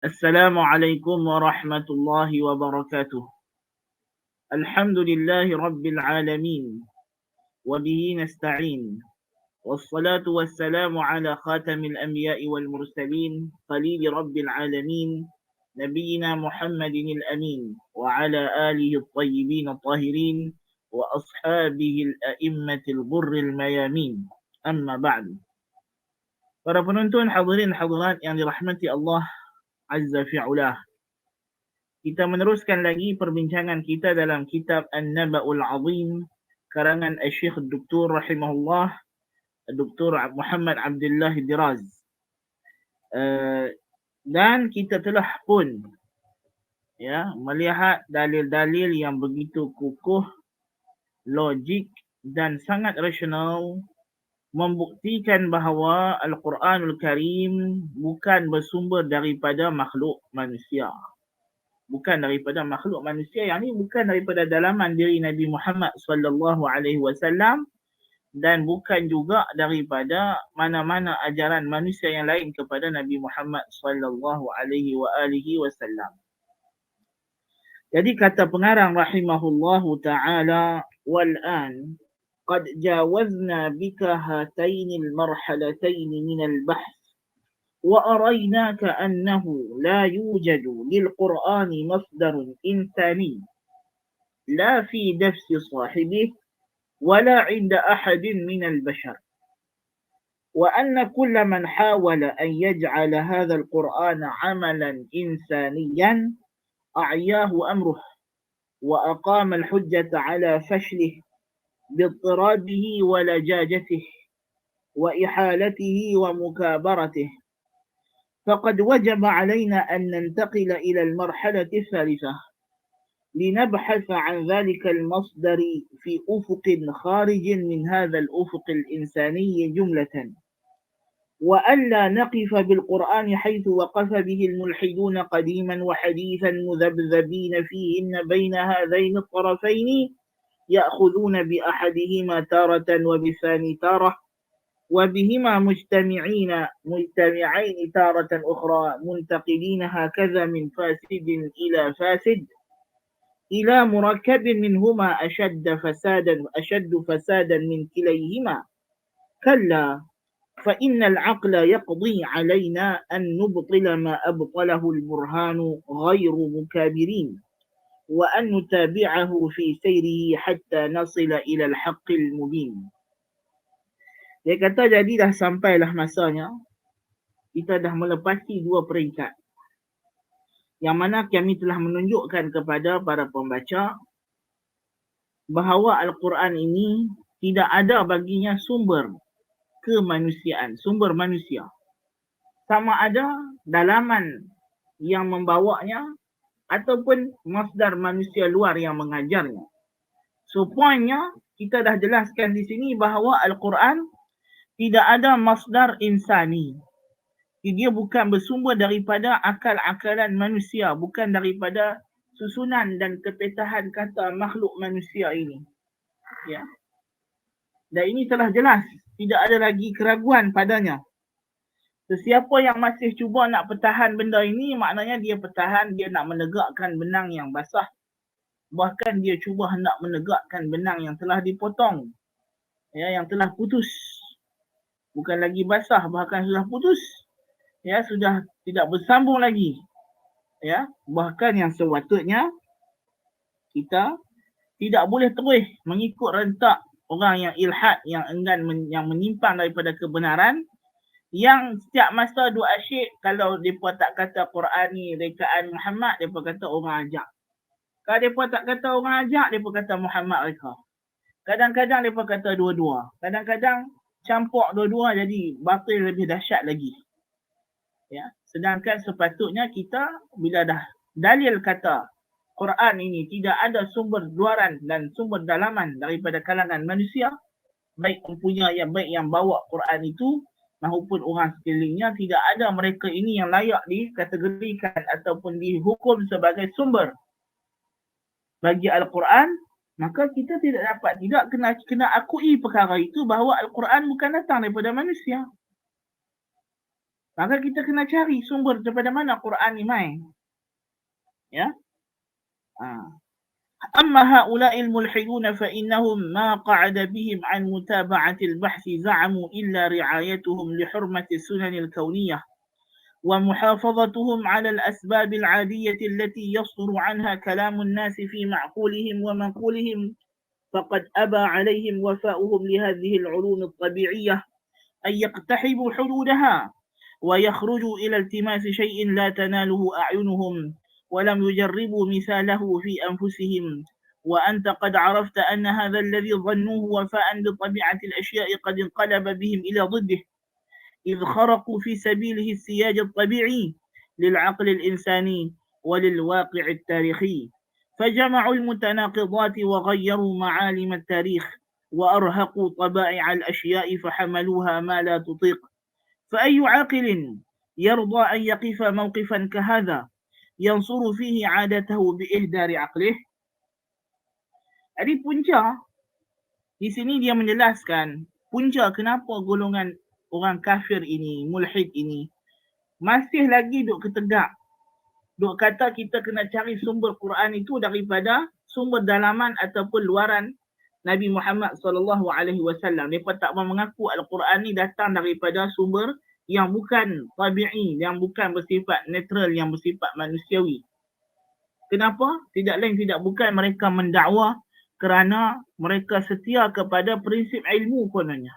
Assalamualaikum warahmatullahi wabarakatuh. Alhamdulillahi rabbil alamin. Wabihi nasta'in. Wassalatu wassalamu ala khatamil anbiya'i wal mursalin. Khalili rabbil alamin. Nabiyyina Muhammadin al-amin. Wa ala alihi at-tayyibin at-tahirin. Wa ashabihi al-a'immatil ghurril mayamin. Amma ba'du. Para penonton, hadirin hadirat yang dirahmati Allah Azza fi'ulah. Kita meneruskan lagi perbincangan kita dalam kitab An-Naba'ul Azim karangan Syekh Dr. rahimahullah Dr. Muhammad Abdullah Diraz. Dan kita telah pun melihat dalil-dalil yang begitu kukuh, logik dan sangat rasional membuktikan bahawa Al-Quranul Karim bukan bersumber daripada makhluk manusia. Bukan daripada makhluk manusia, yang ini bukan daripada dalaman diri Nabi Muhammad sallallahu alaihi wasallam dan bukan juga daripada mana-mana ajaran manusia yang lain kepada Nabi Muhammad sallallahu alaihi wasallam. Jadi kata pengarang rahimahullahu taala, wal an qad jawazna bika hatainil marhalatayn min al-bahth وأريناك أنه لا يوجد للقرآن مصدر إنساني لا في نفس صاحبه ولا عند أحد من البشر، وأن كل من حاول أن يجعل هذا القرآن عملا إنسانيا أعياه أمره وأقام الحجة على فشله باضطرابه ولجاجته وإحالته ومكابرته. فقد وجب علينا أن ننتقل إلى المرحلة الثالثة لنبحث عن ذلك المصدر في أفق خارج من هذا الأفق الإنساني جملة، وألا نقف بالقرآن حيث وقف به الملحدون قديما وحديثا مذبذبين فيهن بين هذين الطرفين يأخذون بأحدهما تارة وبالثاني تارة وبهما مجتمعين تارة أخرى منتقلين هكذا من فاسد إلى فاسد إلى مركب منهما أشد فسادا من كليهما. كلا، فإن العقل يقضي علينا أن نبطل ما أبطله البرهان غير مكابرين، وأن نتابعه في سيره حتى نصل إلى الحق المبين. Dia kata jadi dah sampailah masanya kita dah melepasi dua peringkat yang mana kami telah menunjukkan kepada para pembaca bahawa Al-Quran ini tidak ada baginya sumber kemanusiaan, sumber manusia. Sama ada dalaman yang membawanya ataupun masdar manusia luar yang mengajarnya. So pointnya kita dah jelaskan di sini bahawa Al-Quran tidak ada masdar insani. Dia bukan bersumber daripada akal-akalan manusia, bukan daripada susunan dan kepetahan kata makhluk manusia ini. Ya. Dan ini telah jelas, tidak ada lagi keraguan padanya. Sesiapa yang masih cuba nak pertahan benda ini, maknanya dia pertahan, dia nak menegakkan benang yang basah. Bahkan dia cuba hendak menegakkan benang yang telah dipotong, yang telah putus. Bukan lagi basah, bahkan sudah putus. Sudah tidak bersambung lagi. Bahkan yang sepatutnya kita tidak boleh terus mengikut rentak orang yang ilhad, yang enggan, yang menyimpang daripada kebenaran, yang setiap masa duk asyik kalau mereka tak kata Quran ni rekaan Muhammad, mereka kata orang ajak. Kalau mereka tak kata orang ajak, mereka kata Muhammad reka. Kadang-kadang mereka kata dua-dua. Kadang-kadang campur dua-dua, jadi batil lebih dahsyat lagi. Sedangkan sepatutnya kita bila dah dalil kata Quran ini tidak ada sumber luaran dan sumber dalaman daripada kalangan manusia, baik yang bawa Quran itu maupun orang sekelilingnya, tidak ada mereka ini yang layak dikategorikan ataupun dihukum sebagai sumber bagi Al-Quran, maka kita tidak kena akui perkara itu bahawa Al-Quran bukan datang daripada manusia. Maka kita kena cari sumber daripada mana Quran ni main. Ya. أما هؤلاء الملحدون فإنهم ما قعد بهم عن متابعة البحث زعموا إلا رعايتهم لحرمة السنن الكونية ومحافظتهم على الأسباب العادية التي يصدر عنها كلام الناس في معقولهم ومنقولهم، فقد أبى عليهم وفاؤهم لهذه العلوم الطبيعية أن يقتحموا حدودها ويخرجوا إلى التماس شيء لا تناله أعينهم ولم يجربوا مثاله في أنفسهم. وأنت قد عرفت أن هذا الذي ظنوه وفاء بطبيعة الأشياء قد انقلب بهم إلى ضده، إذ خرقوا في سبيله السياج الطبيعي للعقل الإنساني وللواقع التاريخي، فجمعوا المتناقضات وغيروا معالم التاريخ وأرهقوا طبائع الأشياء فحملوها ما لا تطيق. فأي عاقل يرضى أن يقف موقفا كهذا ينصر فيه عادته بإهدار عقله؟ Jadi punca di sini dia menjelaskan punca kenapa golongan orang kafir ini, mulhid ini masih lagi duk ketegak, duk kata kita kena cari sumber Quran itu daripada sumber dalaman ataupun luaran Nabi Muhammad SAW. Mereka tak mau mengaku Al-Quran ni datang daripada sumber yang bukan tabi'i, yang bukan bersifat netral, yang bersifat manusiawi. Kenapa? Tidak lain tidak bukan mereka mendakwa kerana mereka setia kepada prinsip ilmu kononnya.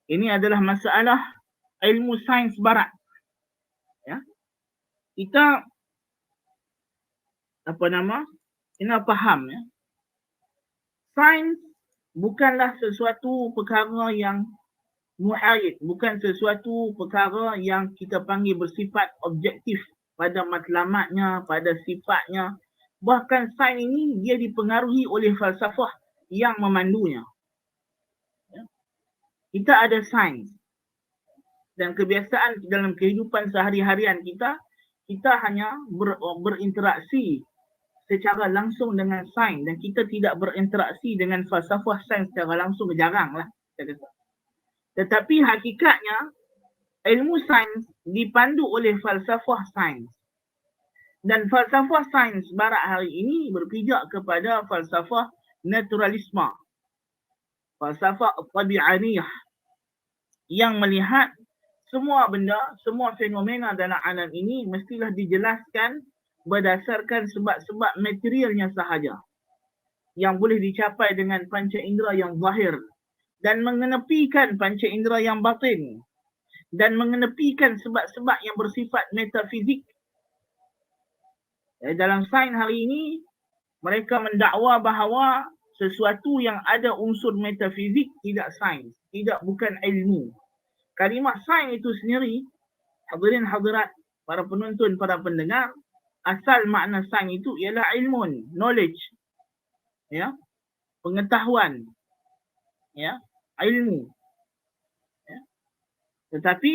Ini adalah masalah ilmu sains barat. Ya. Kita kena faham ya. Sains bukanlah sesuatu perkara yang muhayid, bukan sesuatu perkara yang kita panggil bersifat objektif pada matlamatnya, pada sifatnya. Bahkan sains ini dia dipengaruhi oleh falsafah yang memandunya. Kita ada sains dan kebiasaan dalam kehidupan sehari-harian kita hanya berinteraksi secara langsung dengan sains dan kita tidak berinteraksi dengan falsafah sains secara langsung, jaranglah. Tetapi hakikatnya ilmu sains dipandu oleh falsafah sains. Dan falsafah sains barat hari ini berpijak kepada falsafah naturalisme, falsafah tabi'aniyah yang melihat semua benda, semua fenomena dalam alam ini mestilah dijelaskan berdasarkan sebab-sebab materialnya sahaja yang boleh dicapai dengan panca indera yang zahir dan mengenepikan panca indera yang batin dan mengenepikan sebab-sebab yang bersifat metafizik. Dalam sains hari ini, mereka mendakwa bahawa sesuatu yang ada unsur metafizik tidak sains, bukan ilmu. Kalimah sains itu sendiri, hadirin hadirat, para penonton, para pendengar, asal makna sains itu ialah ilmun, knowledge, ya, pengetahuan, ya, ilmu. Ya. Tetapi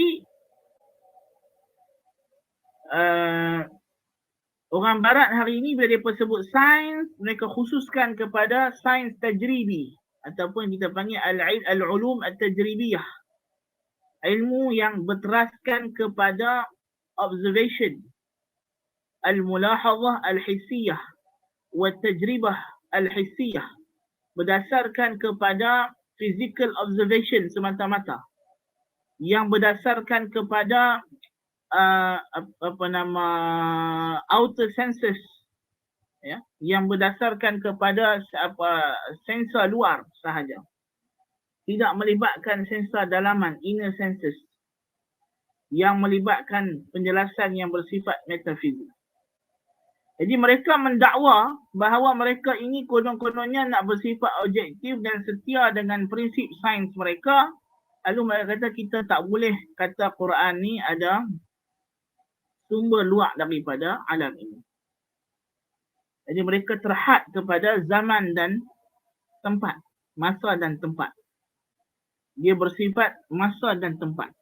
orang barat hari ini bila mereka sebut sains, mereka khususkan kepada sains tajribi ataupun kita panggil al-ulum at-tajribiyah. Ilmu yang berteraskan kepada observation, al-mulahazah al-hissiyah wa tajribah al-hissiyah, berdasarkan kepada physical observation semata-mata, yang berdasarkan kepada outer senses, ya, yang berdasarkan kepada sensor luar sahaja, tidak melibatkan sensor dalaman, inner senses, yang melibatkan penjelasan yang bersifat metafizik. Jadi mereka mendakwa bahawa mereka ini konon-kononnya nak bersifat objektif dan setia dengan prinsip sains mereka. Lalu mereka kata kita tak boleh kata Quran ni ada sumber luar daripada alam ini. Jadi mereka terhad kepada zaman dan tempat, masa dan tempat. Dia bersifat masa dan tempat.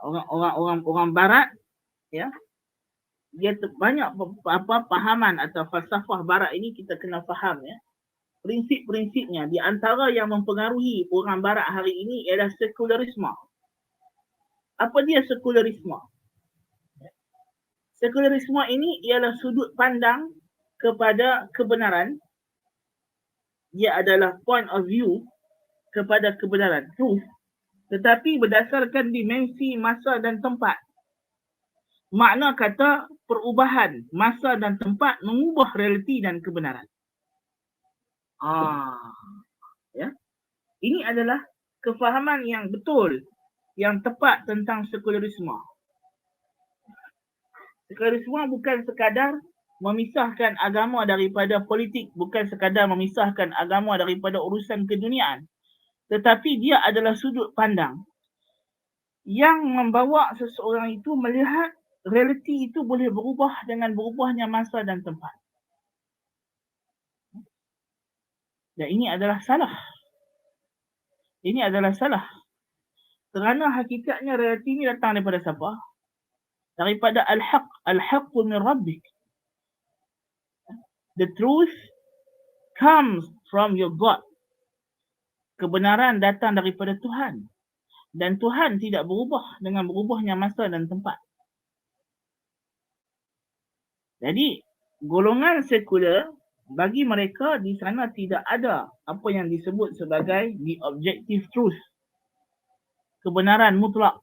Orang barat, ya, dia banyak pahaman atau falsafah barat ini kita kena faham, ya. Prinsip-prinsipnya di antara yang mempengaruhi orang barat hari ini ialah sekularisme. Apa dia sekularisme? Sekularisme ini ialah sudut pandang kepada kebenaran. Ia adalah point of view kepada kebenaran, truth, tetapi berdasarkan dimensi masa dan tempat. Makna kata perubahan masa dan tempat mengubah realiti dan kebenaran. Ya. Ini adalah kefahaman yang betul, yang tepat tentang sekularisme. Sekularisme bukan sekadar memisahkan agama daripada politik, bukan sekadar memisahkan agama daripada urusan keduniaan, tetapi dia adalah sudut pandang yang membawa seseorang itu melihat realiti itu boleh berubah dengan berubahnya masa dan tempat. Dan ini adalah salah. Ini adalah salah. Kerana hakikatnya realiti ini datang daripada siapa? Daripada al-haq. Al-haqqu min rabbik. The truth comes from your God. Kebenaran datang daripada Tuhan. Dan Tuhan tidak berubah dengan berubahnya masa dan tempat. Jadi, golongan sekular, bagi mereka di sana tidak ada apa yang disebut sebagai the objective truth. Kebenaran mutlak.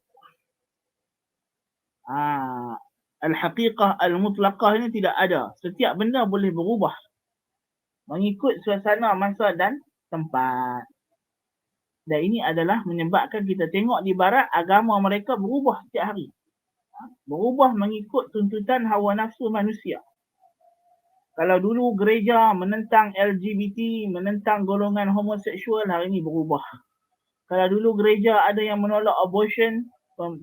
Al-haqiqah al-mutlaqah ini tidak ada. Setiap benda boleh berubah mengikut suasana masa dan tempat. Dan ini adalah menyebabkan kita tengok di barat agama mereka berubah setiap hari. Berubah mengikut tuntutan hawa nafsu manusia. Kalau dulu gereja menentang LGBT, menentang golongan homoseksual, hari ini berubah. Kalau dulu gereja ada yang menolak abortion,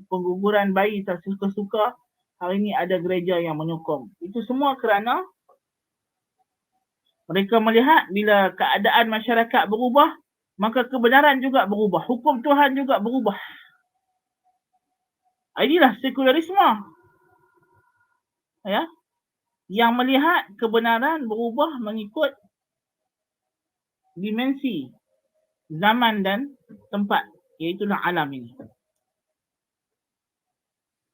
pengguguran bayi tak suka-suka, hari ini ada gereja yang menyokong. Itu semua kerana mereka melihat bila keadaan masyarakat berubah, maka kebenaran juga berubah. Hukum Tuhan juga berubah. Inilah sekularisme. Ya. Yang melihat kebenaran berubah mengikut dimensi zaman dan tempat, iaitulah alam ini.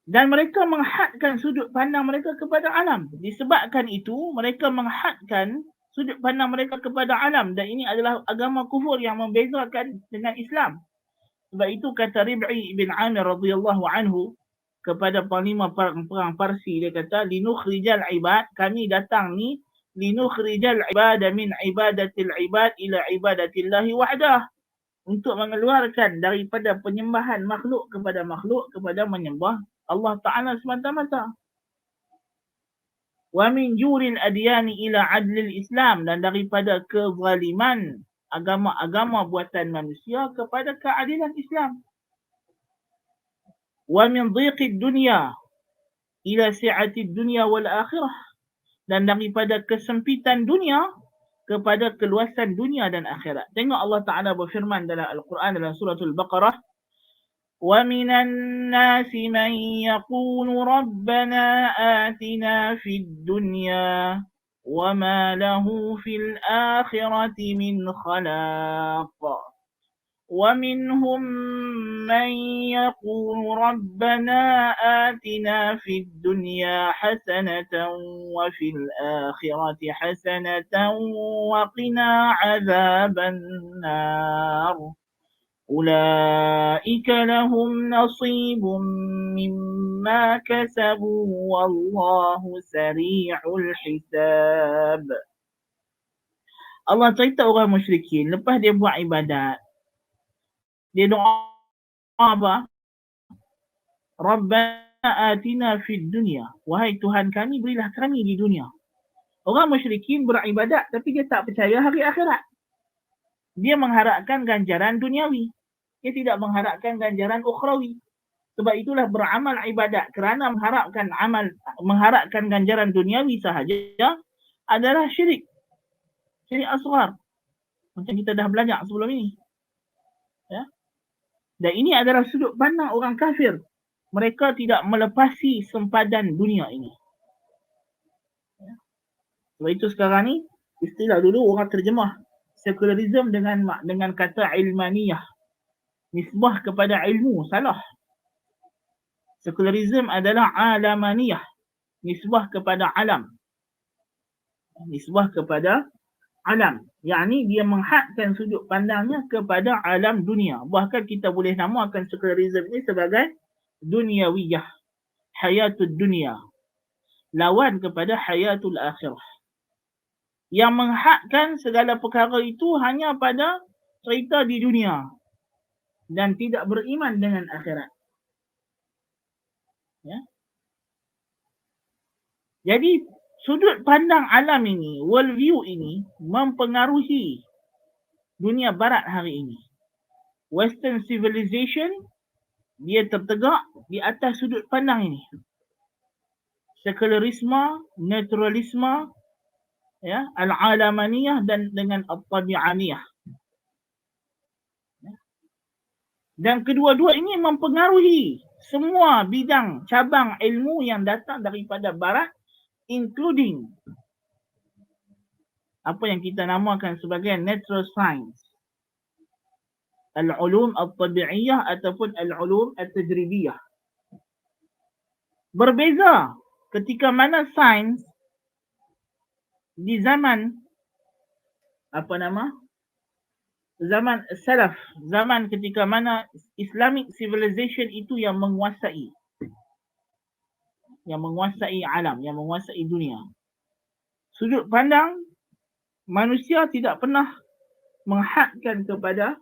Dan mereka menghadkan sudut pandang mereka kepada alam. Disebabkan itu, mereka menghadkan sudut pandang mereka kepada alam. Dan ini adalah agama kufur yang membezakan dengan Islam. Sebab itu kata Rib'i bin Amir radhiyallahu anhu kepada panglima perang Parsi, dia kata, linukhrijal ibad, kami datang ni, linukhrijal ibada min ibadatil ibad ila ibadatillahi wahdah. Untuk mengeluarkan daripada penyembahan makhluk kepada menyembah Allah Ta'ala semata-mata. Wa min juril adyani ila adlil Islam, dan daripada kezaliman agama-agama buatan manusia kepada keadilan Islam. Wa min dhiqid dunya ila si'atid dunya wal akhirah, dan daripada kesempitan dunia kepada keluasan dunia dan akhirat. Tengok Allah Ta'ala berfirman dalam Al-Quran dalam surah Al-Baqarah, وَمِنَ النَّاسِ مَنْ يَقُولُ رَبَّنَا آتِنَا فِي الدُّنْيَا وَمَا لَهُ فِي الْآخِرَةِ مِنْ خَلَاقٍ وَمِنْهُمْ مَنْ يَقُولُ رَبَّنَا آتِنَا فِي الدُّنْيَا حَسَنَةً وَفِي الْآخِرَةِ حَسَنَةً وَقِنَا عَذَابَ النَّارِ أُولَئِكَ لَهُمْ نَصِيبٌ مِّمَّا كَسَبُوا وَاللَّهُ سَرِيعُ الْحِسَابِ. Allah cerita orang musyrikin, lepas dia buat ibadat, dia doa apa? Rabbana atina fid dunya. Wahai Tuhan kami, berilah kami di dunia. Orang musyrikin beribadat tapi dia tak percaya hari akhirat. Dia mengharapkan ganjaran duniawi. Dia tidak mengharapkan ganjaran ukhrawi. Sebab itulah beramal ibadat kerana mengharapkan ganjaran duniawi sahaja adalah syirik. Syirik asghar. Macam kita dah belajar sebelum ini. Ya. Dan ini adalah sudut pandang orang kafir. Mereka tidak melepasi sempadan dunia ini. Ya. Sebab itu sekarang ni, istilah dulu orang terjemah sekularisme dengan kata ilmaniyah. Nisbah kepada ilmu, salah. Sekularisme adalah alamaniyah, nisbah kepada alam. Nisbah kepada alam. Yakni dia menghadkan sudut pandangnya kepada alam dunia. Bahkan kita boleh namakan sekularisme ini sebagai dunyawiyah, hayatul dunia. Lawan kepada hayatul akhirah. Yang menghadkan segala perkara itu hanya pada cerita di dunia. Dan tidak beriman dengan akhirat. Ya. Jadi sudut pandang alam ini, world view ini mempengaruhi dunia barat hari ini. Western civilization dia tertegak di atas sudut pandang ini. Sekularisme, naturalisme, ya, al-alamaniyah dan dengan at-tabi'aniyah. Dan kedua-dua ini mempengaruhi semua bidang cabang ilmu yang datang daripada barat, including apa yang kita namakan sebagai natural science, al-ulum at-tabi'iyah ataupun al-ulum at-tajribiyah. Berbeza ketika mana sains di zaman zaman salaf, zaman ketika mana Islamic civilization itu yang menguasai alam, yang menguasai dunia. Sudut pandang manusia tidak pernah menghadkan kepada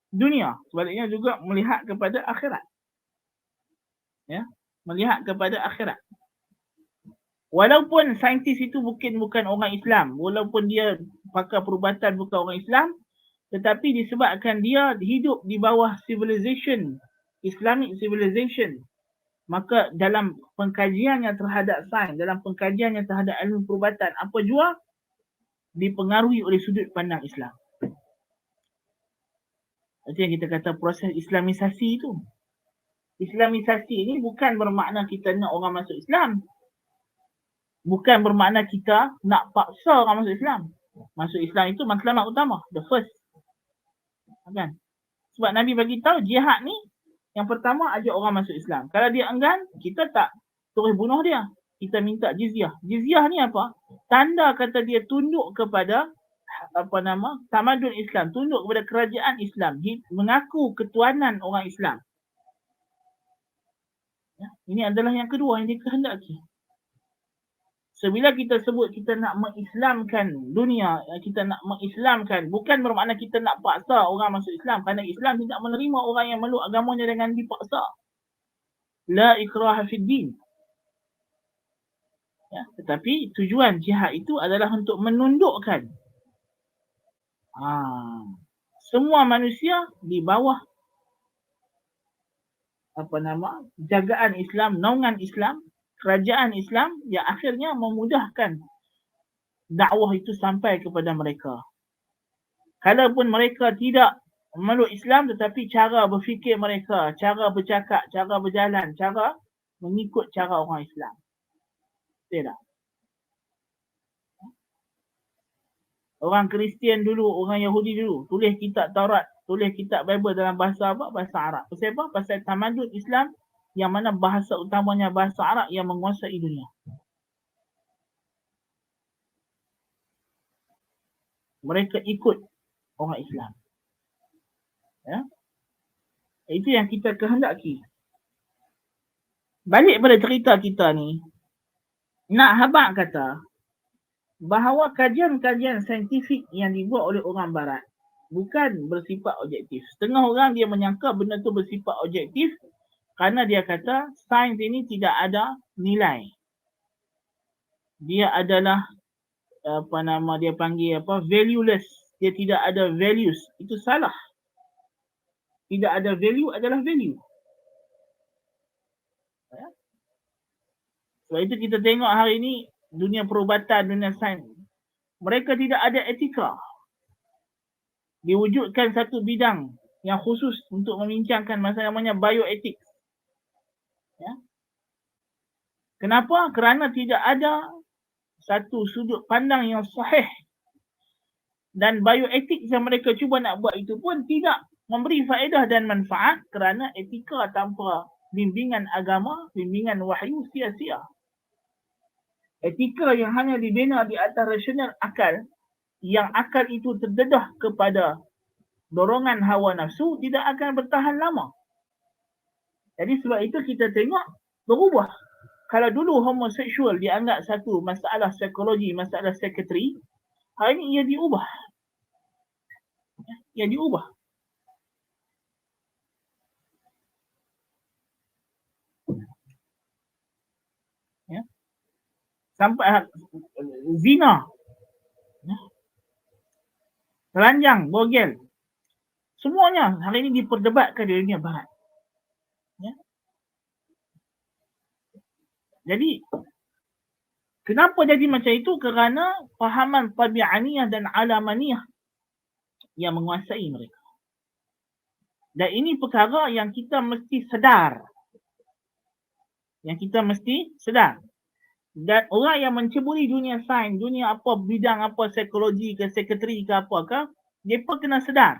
dunia, sebaliknya juga melihat kepada akhirat. Ya, melihat kepada akhirat. Walaupun saintis itu bukan orang Islam, walaupun dia pakar perubatan bukan orang Islam, tetapi disebabkan dia hidup di bawah civilization, Islamic civilization, maka dalam pengkajiannya terhadap sains, dalam pengkajiannya terhadap ilmu perubatan, apa jua dipengaruhi oleh sudut pandang Islam. Itu yang kita kata proses Islamisasi itu. Islamisasi ini bukan bermakna kita nak orang masuk Islam. Bukan bermakna kita nak paksa orang masuk Islam. Masuk Islam itu matlamat utama, the first. Kan? Sebab Nabi bagi tahu jihad ni yang pertama ajak orang masuk Islam. Kalau dia enggan, kita tak terus bunuh dia. Kita minta jizyah. Jizyah ni apa? Tanda kata dia tunduk kepada tamadun Islam, tunduk kepada kerajaan Islam, mengaku ketuanan orang Islam. Ya, ini adalah yang kedua yang dikehendaki. Sebila kita sebut kita nak mengislamkan dunia, kita nak mengislamkan, bukan bermakna kita nak paksa orang masuk Islam, kerana Islam tidak menerima orang yang meluk agamanya dengan dipaksa. La ikraha fid din. Ya, tetapi tujuan jihad itu adalah untuk menundukkan semua manusia di bawah jagaan Islam, naungan Islam, kerajaan Islam yang akhirnya memudahkan dakwah itu sampai kepada mereka. Kalaupun mereka tidak memeluk Islam, tetapi cara berfikir mereka, cara bercakap, cara berjalan, cara mengikut cara orang Islam. Tidak. Orang Kristian dulu, orang Yahudi dulu, tulis kitab Taurat, tulis kitab Bible dalam bahasa apa? Bahasa Arab. Pasal apa? Pasal tamadun Islam yang mana bahasa utamanya bahasa Arab yang menguasai dunia. Mereka ikut orang Islam. Ya? Itu yang kita kehendaki. Balik pada cerita kita ni, nak habaq kata bahawa kajian-kajian saintifik yang dibuat oleh orang barat bukan bersifat objektif. Setengah orang dia menyangka benda tu bersifat objektif kerana dia kata sains ini tidak ada nilai. Dia adalah dia panggil valueless. Dia tidak ada values. Itu salah. Tidak ada value adalah value. Ya? Sebab itu kita tengok hari ini dunia perubatan, dunia sains, mereka tidak ada etika. Diwujudkan satu bidang yang khusus untuk membincangkan masalah namanya bioethics. Ya? Kenapa? Kerana tidak ada satu sudut pandang yang sahih. Dan bioethics yang mereka cuba nak buat itu pun tidak memberi faedah dan manfaat kerana etika tanpa bimbingan agama, bimbingan wahyu sia-sia. Etika yang hanya dibina di atas rasional akal, yang akal itu terdedah kepada dorongan hawa nafsu, tidak akan bertahan lama. Jadi sebab itu kita tengok berubah. Kalau dulu homoseksual dianggap satu masalah psikologi, masalah psikiatri, hari ini ia diubah. Ia diubah. Ya. Sampai zina, telanjang, bogel, semuanya hari ini diperdebatkan di dunia barat. Ya. Jadi kenapa jadi macam itu? Kerana fahaman tabi'aniyah dan alamaniyah yang menguasai mereka. Dan ini perkara yang kita mesti sedar. Yang kita mesti sedar. Dan orang yang menceburi dunia sains, dunia apa, bidang apa, psikologi ke, psikiatri ke apakah, mereka kena sedar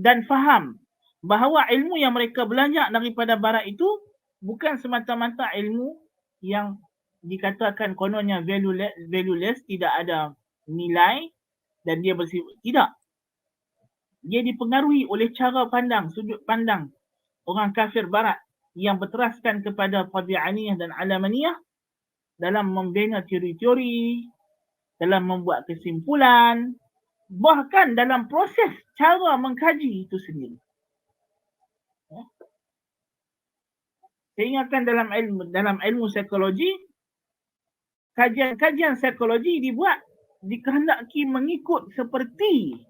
dan faham bahawa ilmu yang mereka belajar daripada barat itu bukan semata-mata ilmu yang dikatakan kononnya valueless, tidak ada nilai dan dia bersifat. Tidak. Dia dipengaruhi oleh cara pandang, sudut pandang orang kafir barat yang berteraskan kepada tabi'aniyah dan alamaniyah dalam membina teori-teori, dalam membuat kesimpulan, bahkan dalam proses cara mengkaji itu sendiri. Saya ingatkan dalam ilmu psikologi, kajian psikologi dibuat dikehendaki mengikut seperti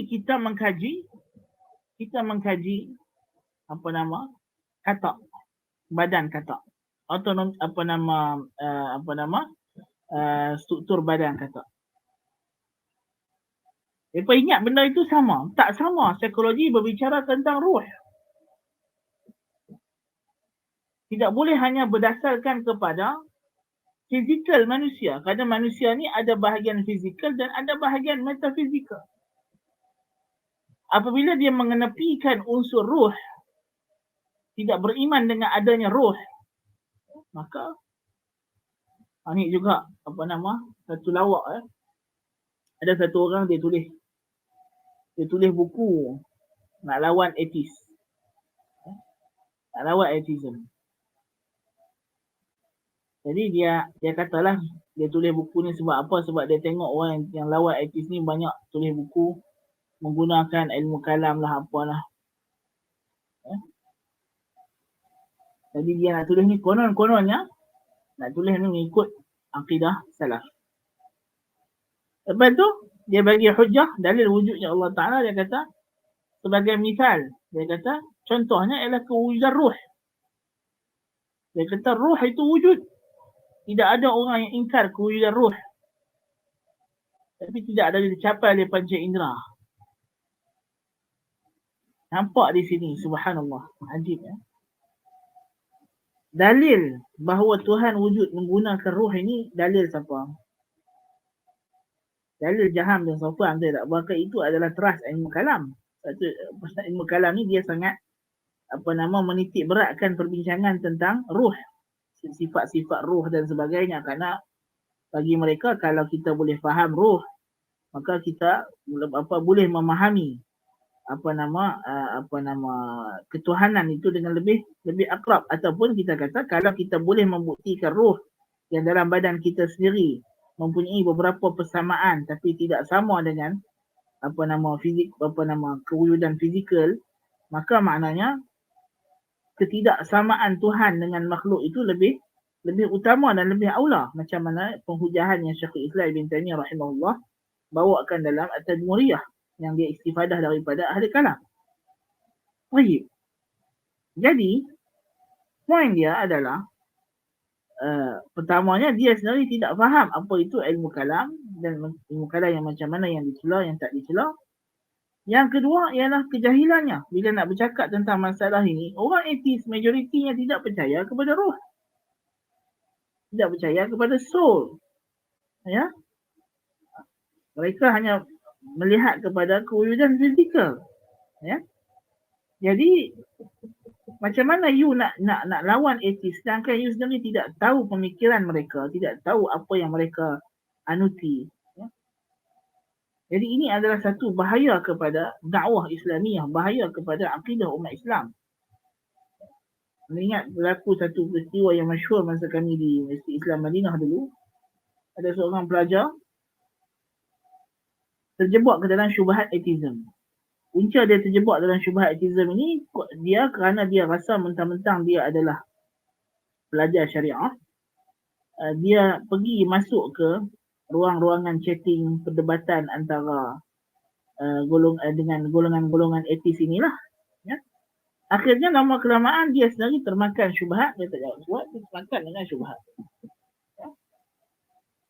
kita mengkaji katak, badan katak, autonom struktur badan katak. Mereka ingat benda itu sama. Tak sama. Psikologi berbicara tentang ruh. Tidak boleh hanya berdasarkan kepada fizikal manusia. Kerana manusia ni ada bahagian fizikal dan ada bahagian metafizikal. Apabila dia mengenepikan unsur ruh, tidak beriman dengan adanya ruh, maka ini juga satu lawak. Ada satu orang dia tulis buku nak lawan atheist. Nak lawan atheism. Jadi dia katalah dia tulis buku ni sebab apa? Sebab dia tengok orang yang lawan atheist ni banyak tulis buku menggunakan ilmu kalam lah apalah. Jadi dia nak tulis ni kononnya nak tulis ni mengikut akidah salaf. Lepas tu dia bagi hujah dalil wujudnya Allah Ta'ala. Dia kata sebagai misal, dia kata contohnya ialah kewujudan ruh. Dia kata ruh itu wujud. Tidak ada orang yang ingkar kewujudan ruh. Tapi tidak ada dicapai oleh panca indera. Nampak di sini, subhanallah. Ajib ya. Dalil bahawa Tuhan wujud menggunakan ruh ini, dalil siapa? Dalil Jaham bin Safwan tak? Bahkan itu adalah teras ilmu kalam. Pasal ilmu kalam ni dia sangat menitik beratkan perbincangan tentang ruh. Sifat-sifat ruh dan sebagainya. Kerana bagi mereka kalau kita boleh faham ruh, maka kita boleh memahami ketuhanan itu dengan lebih akrab. Ataupun kita kata kalau kita boleh membuktikan ruh yang dalam badan kita sendiri mempunyai beberapa persamaan tapi tidak sama dengan kewujudan fizikal, maka maknanya ketidaksamaan Tuhan dengan makhluk itu lebih utama dan lebih aula, macam mana penghujahan yang Syekhul Islam Ibn Taimiyah rahimahullah bawakan dalam At-Tadmuriyah yang dia istifadah daripada ahli kalam. Baik. Jadi poin dia adalah pertamanya dia sendiri tidak faham apa itu ilmu kalam dan ilmu kalam yang macam mana yang dicela, yang tak dicela. Yang kedua ialah kejahilannya. Bila nak bercakap tentang masalah ini, orang atheist majoritinya tidak percaya kepada roh. Tidak percaya kepada soul. Ya. Mereka hanya melihat kepada kewujudan fizikal. Ya. Jadi Macam mana you nak lawan atheist sedangkan you sendiri tidak tahu pemikiran mereka, tidak tahu apa yang mereka anuti. Ya? Jadi ini adalah satu bahaya kepada dakwah Islamiah, bahaya kepada akidah umat Islam. Mengingat berlaku satu peristiwa yang masyhur masa kami di Universiti Islam Madinah dulu. Ada seorang pelajar terjebak ke dalam syubhat atheism. Punca dia terjebak dalam syubhat atheism ini dia kerana dia rasa mentang-mentang dia adalah pelajar syariah, dia pergi masuk ke ruang-ruangan chatting perdebatan antara dengan golongan-golongan etis inilah. Ya. Akhirnya lama kelamaan dia sendiri termakan syubhat, dia tak jawab syubhat, dia termakan dengan syubhat. Ya.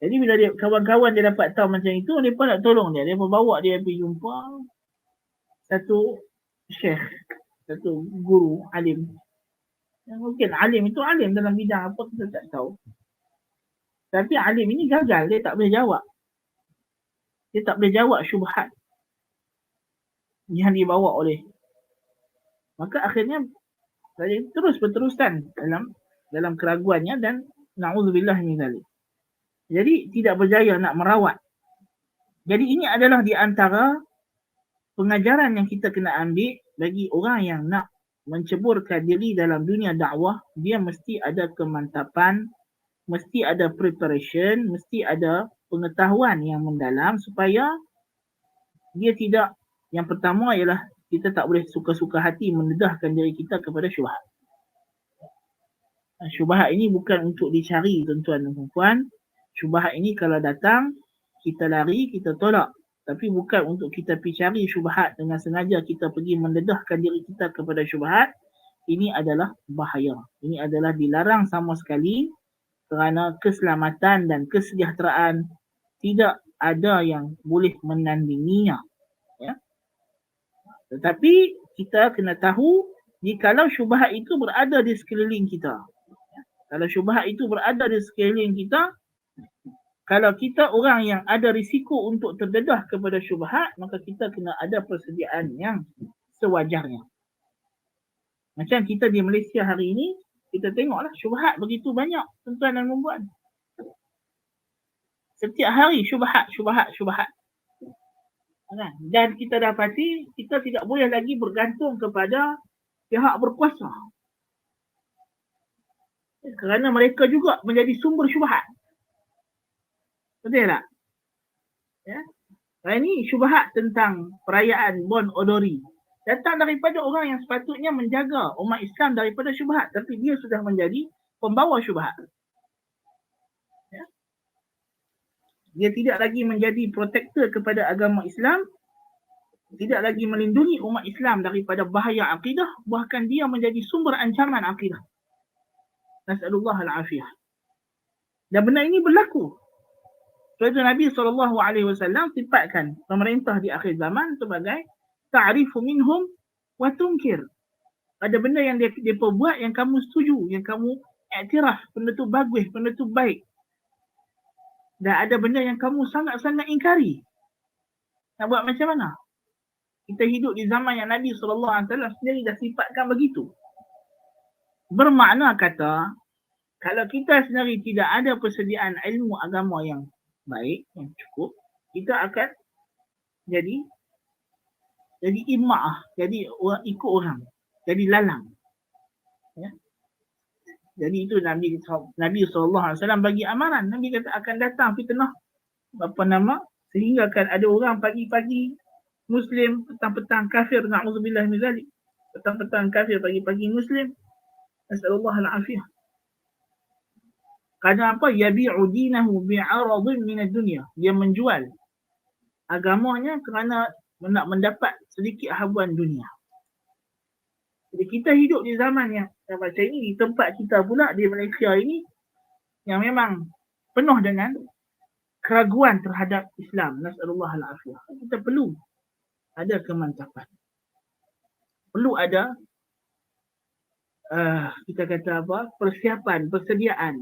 Jadi bila dia kawan-kawan dia dapat tahu macam itu, mereka nak tolong dia. Dia bawa dia pergi jumpa satu syekh, satu guru alim. Yang mungkin alim itu alim dalam bidang apa kita tak tahu. Tapi alim ini gagal, dia tak boleh jawab. Dia tak boleh jawab syubhat yang dibawa oleh. Maka akhirnya dia terus berterusan dalam keraguannya dan na'udzubillah min dzalik. Jadi tidak berjaya nak merawat. Jadi ini adalah di antara pengajaran yang kita kena ambil bagi orang yang nak menceburkan diri dalam dunia dakwah. Dia mesti ada kemantapan, mesti ada preparation, mesti ada pengetahuan yang mendalam supaya dia tidak, yang pertama ialah kita tak boleh suka-suka hati mendedahkan diri kita kepada syubhat. Syubhat ini bukan untuk dicari tuan-tuan dan puan-puan. Syubhat ini kalau datang, kita lari, kita tolak. Tapi bukan untuk kita pergi cari syubhat dengan sengaja kita pergi mendedahkan diri kita kepada syubhat. Ini adalah bahaya. Ini adalah dilarang sama sekali kerana keselamatan dan kesejahteraan tidak ada yang boleh menandinginya. Ya. Tetapi kita kena tahu jikalau syubhat itu berada di sekeliling kita. Kalau syubhat itu berada di sekeliling kita, kalau kita orang yang ada risiko untuk terdedah kepada syubhat, maka kita kena ada persediaan yang sewajarnya. Macam kita di Malaysia hari ini, kita tengoklah syubhat begitu banyak tuan-tuan dan puan-puan. Setiap hari syubhat. Dan kita dapati kita tidak boleh lagi bergantung kepada pihak berkuasa. Kerana mereka juga menjadi sumber syubhat. Betul tak? Ya. Ini syubhat tentang perayaan Bon Odori. Datang daripada orang yang sepatutnya menjaga umat Islam daripada syubhat. Tapi dia sudah menjadi pembawa syubhat. Ya. Dia tidak lagi menjadi protektor kepada agama Islam. Tidak lagi melindungi umat Islam daripada bahaya akidah. Bahkan dia menjadi sumber ancaman akidah. Nas'alullah al-afiyah. Dan benda ini berlaku. Sebab Nabi SAW sifatkan pemerintah di akhir zaman sebagai ta'rifu minhum wa tunkir. Ada benda yang dia buat yang kamu setuju, yang kamu iktiraf, benda tu bagus, benda tu baik. Dan ada benda yang kamu sangat-sangat ingkari. Nak buat macam mana? Kita hidup di zaman yang Nabi SAW sendiri dah sifatkan begitu. Bermakna kata, kalau kita sendiri tidak ada persediaan ilmu agama yang baik, yang cukup, kita akan jadi ima'ah, jadi orang ikut orang, jadi lalang. Ya. Jadi itu Nabi SAW bagi amaran. Nabi kata akan datang fitnah sehingga akan ada orang pagi-pagi Muslim, petang-petang kafir, na'udzubillah min zalik. Petang-petang kafir, pagi-pagi Muslim. Nas'alullah al-afiyah. Kerana apa? Yabi'u dinahu bi'aradun minad dunya. Dia menjual agamanya kerana nak mendapat sedikit habuan dunia. Jadi kita hidup di zaman yang macam ini, di tempat kita pula di Malaysia ini, yang memang penuh dengan keraguan terhadap Islam. Nas'alullah al-afiyah. Kita perlu ada kemantapan. Perlu ada kita kata apa? Persiapan, persediaan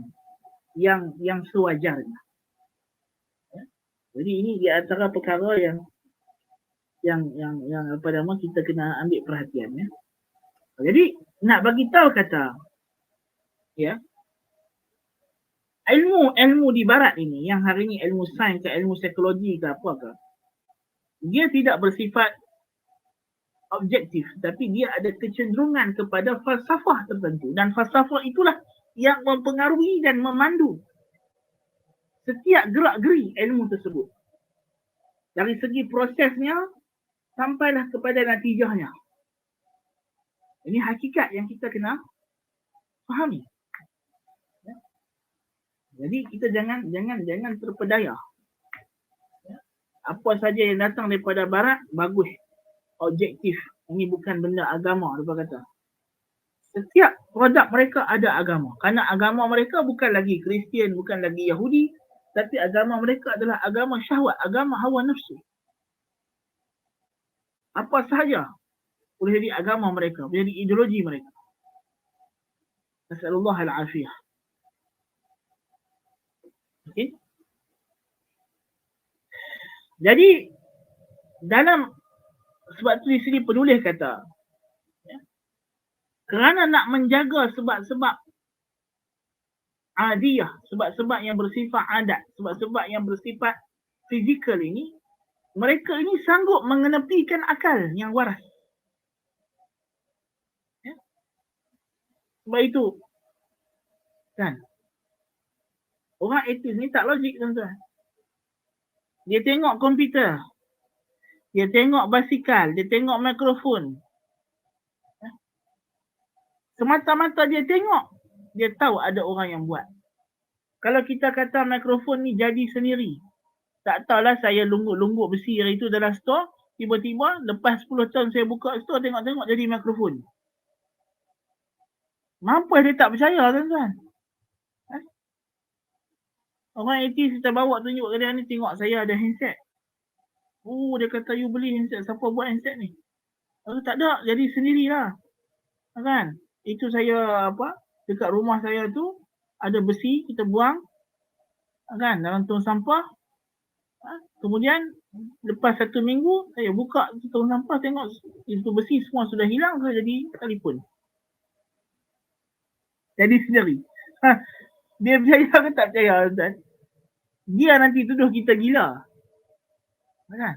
yang sewajarnya. Ya. Jadi ini di antara perkara yang apa nama kita kena ambil perhatian, ya. Jadi nak bagi tahu kata, ya, ilmu di barat ini, yang hari ini ilmu sains ke ilmu psikologi ke apa ke, dia tidak bersifat objektif, tapi dia ada kecenderungan kepada falsafah tertentu, dan falsafah itulah yang mempengaruhi dan memandu setiap gerak-geri ilmu tersebut. Dari segi prosesnya sampailah kepada natijahnya. Ini hakikat yang kita kena fahami. Jadi kita jangan terpedaya. Apa saja yang datang daripada barat bagus, objektif. Ini bukan benda agama, dia kata. Setiap produk mereka ada agama. Kerana agama mereka bukan lagi Kristian, bukan lagi Yahudi, tapi agama mereka adalah agama syahwat, agama hawa nafsu. Apa sahaja boleh jadi agama mereka, boleh jadi ideologi mereka. Nasallallahu al-afiyah. Okay? Jadi dalam, sebab tu di sini penulis kata, ya, kerana nak menjaga sebab-sebab adiyah, sebab-sebab yang bersifat adat, sebab-sebab yang bersifat fizikal ini, mereka ini sanggup mengenepikan akal yang waras. Ya? Sebab itu, kan, orang etis ni tak logik, tuan-tuan. Dia tengok komputer, dia tengok basikal, dia tengok mikrofon. Semata-mata dia tengok, dia tahu ada orang yang buat. Kalau kita kata mikrofon ni jadi sendiri, tak tahulah saya lungguk-lungguk besi hari tu dalam store, tiba-tiba lepas 10 tahun saya buka store, tengok-tengok jadi mikrofon. Mampu dia tak percaya, tuan-tuan. Orang etis kita bawa tunjuk ke dia ni, tengok saya ada handset. Oh, dia kata you beli handset, siapa buat handset ni? Tak ada, jadi sendirilah. Kan? Itu saya dekat rumah saya tu ada besi, kita buang kan dalam tong sampah. Kemudian lepas 1 minggu saya buka tong sampah, tengok itu besi semua sudah hilang, saya jadi telefon. Jadi sendiri. Dia percaya ke tak percaya, Ustaz? Dia nanti tuduh kita gila. Kan?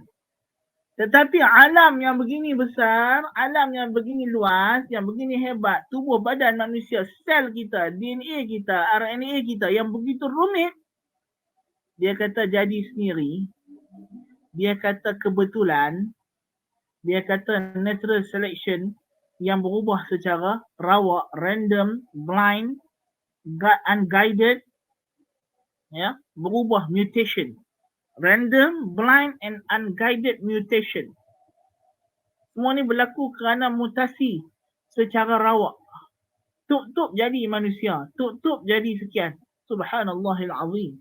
Tetapi alam yang begini besar, alam yang begini luas, yang begini hebat, tubuh badan manusia, sel kita, DNA kita, RNA kita yang begitu rumit, dia kata jadi sendiri, dia kata kebetulan, dia kata natural selection yang berubah secara rawak, random, blind, unguided, ya, berubah mutation. Random, blind and unguided mutation. Semua ni berlaku kerana mutasi secara rawak. Tuk-tuk jadi manusia. Tuk-tuk jadi sekian. Subhanallahil azim.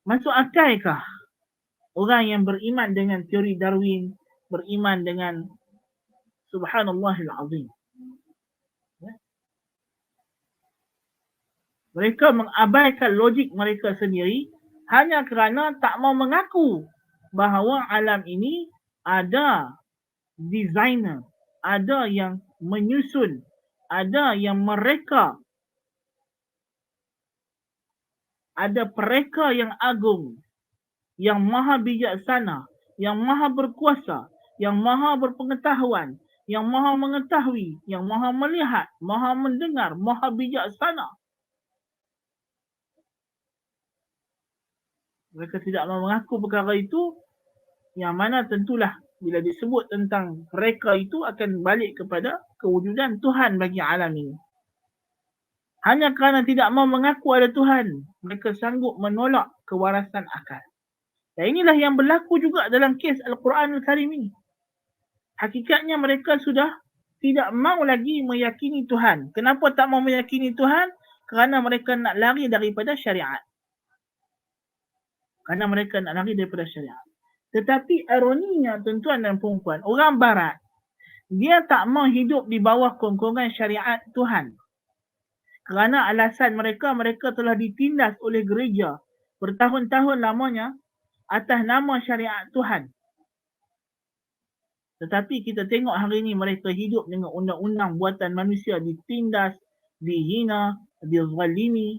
Masuk akalkah orang yang beriman dengan teori Darwin, beriman dengan Subhanallahil azim? Mereka mengabaikan logik mereka sendiri hanya kerana tak mau mengaku bahawa alam ini ada designer, ada yang menyusun, ada yang mereka, ada pereka yang agung, yang maha bijaksana, yang maha berkuasa, yang maha berpengetahuan, yang maha mengetahui, yang maha melihat, maha mendengar, maha bijaksana. Mereka tidak mahu mengaku perkara itu, yang mana tentulah bila disebut tentang mereka itu akan balik kepada kewujudan Tuhan bagi alam ini. Hanya kerana tidak mahu mengaku ada Tuhan, mereka sanggup menolak kewarasan akal. Dan inilah yang berlaku juga dalam kes Al-Quran Al-Karim ini. Hakikatnya mereka sudah tidak mahu lagi meyakini Tuhan. Kenapa tak mahu meyakini Tuhan? Kerana mereka nak lari daripada syariat. Kerana mereka nak lari daripada syariat. Tetapi ironinya tuan-tuan dan puan-puan, orang barat, dia tak mahu hidup di bawah kongkongan syariat Tuhan. Kerana alasan mereka telah ditindas oleh gereja bertahun-tahun lamanya atas nama syariat Tuhan. Tetapi kita tengok hari ini mereka hidup dengan undang-undang buatan manusia, ditindas, dihina, dizalimi.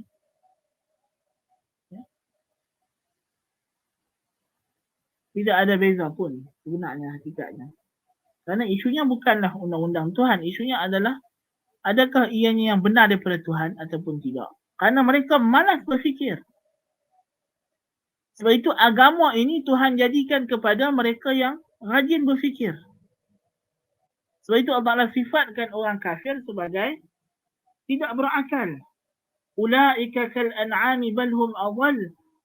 Tidak ada beza pun sebenarnya hakikatnya. Kerana isunya bukanlah undang-undang Tuhan. Isunya adalah adakah ianya yang benar daripada Tuhan ataupun tidak. Kerana mereka malas berfikir. Sebab itu agama ini Tuhan jadikan kepada mereka yang rajin berfikir. Sebab itu Allah Ta'ala sifatkan orang kafir sebagai tidak berakal. Ulaika kal an'ami bal hum adall.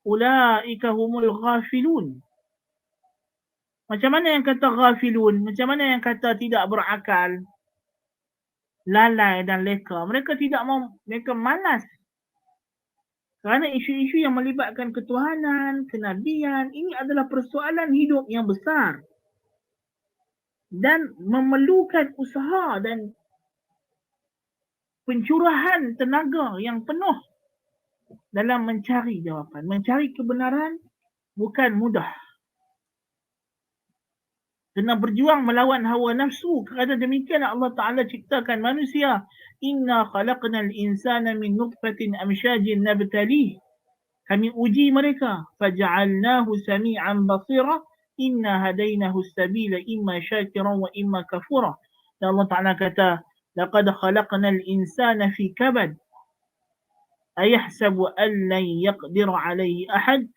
Ulaika humul ghafilun. Macam mana yang kata ghafilun? Macam mana yang kata tidak berakal? Lalai dan leka. Mereka tidak mau, mereka malas. Kerana isu-isu yang melibatkan ketuhanan, kenabian, ini adalah persoalan hidup yang besar. Dan memerlukan usaha dan pencurahan tenaga yang penuh dalam mencari jawapan. Mencari kebenaran bukan mudah. Kena berjuang melawan hawa nafsu. Kerana demikian Allah Ta'ala ciptakan manusia. Inna khalaqnal insana min nutfatin amsyajin nabtalih. Kami uji mereka. Faja'alnahu sami'an basira. Inna hadainahu sabila imma syakiran wa imma kafura. Dan Allah Ta'ala kata, laqad khalaqnal insana fi kabad. Ayahsabu an lan yaqdira alaihi ahad.